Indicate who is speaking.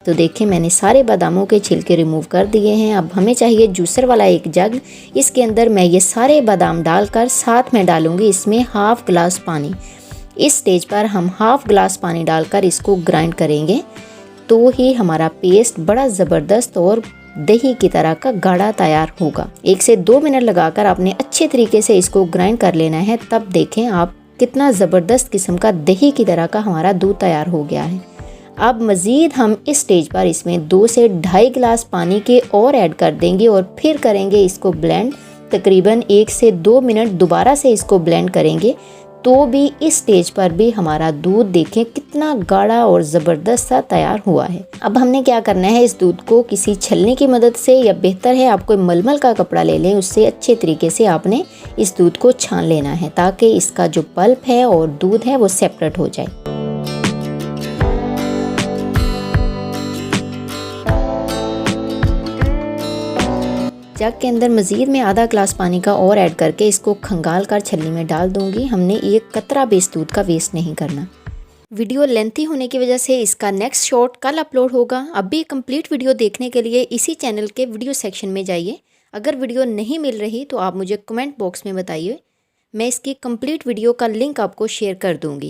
Speaker 1: तो देखिए मैंने सारे बादामों के छिलके रिमूव कर दिए हैं। अब हमें चाहिए जूसर वाला एक जग। इसके अंदर मैं ये सारे बादाम डालकर साथ में डालूंगी इसमें हाफ ग्लास पानी। इस स्टेज पर हम हाफ ग्लास पानी डालकर इसको ग्राइंड करेंगे, तो ही हमारा पेस्ट बड़ा ज़बरदस्त और दही की तरह का गाढ़ा तैयार होगा। 1 से 2 मिनट लगाकर आपने अच्छे तरीके से इसको ग्राइंड कर लेना है। तब देखें आप कितना ज़बरदस्त किस्म का दही की तरह का हमारा दूध तैयार हो गया है। अब मज़ीद हम इस स्टेज पर इसमें 2 से 2.5 गिलास पानी के और ऐड कर देंगे और फिर करेंगे इसको ब्लेंड। तकरीबन 1 से 2 मिनट दोबारा से इसको ब्लेंड करेंगे, तो भी इस स्टेज पर भी हमारा दूध देखें कितना गाढ़ा और ज़बरदस्त सा तैयार हुआ है। अब हमने क्या करना है, इस दूध को किसी छलनी की मदद से, या बेहतर है आप कोई मलमल का कपड़ा ले लें, उससे अच्छे तरीके से आपने इस दूध को छान लेना है, ताकि इसका जो पल्प है और दूध है वो सेपरेट हो जाए। जग के अंदर मज़ीद में आधा ग्लास पानी का और ऐड करके इसको खंगाल कर छलनी में डाल दूंगी। हमने एक कतरा भी इस दूध का वेस्ट नहीं करना। वीडियो लेंथी होने की वजह से इसका नेक्स्ट शॉट कल अपलोड होगा। अब भी कंप्लीट वीडियो देखने के लिए इसी चैनल के वीडियो सेक्शन में जाइए। अगर वीडियो नहीं मिल रही तो आप मुझे कमेंट बॉक्स में बताइए, मैं इसकी कंप्लीट वीडियो का लिंक आपको शेयर कर दूँगी।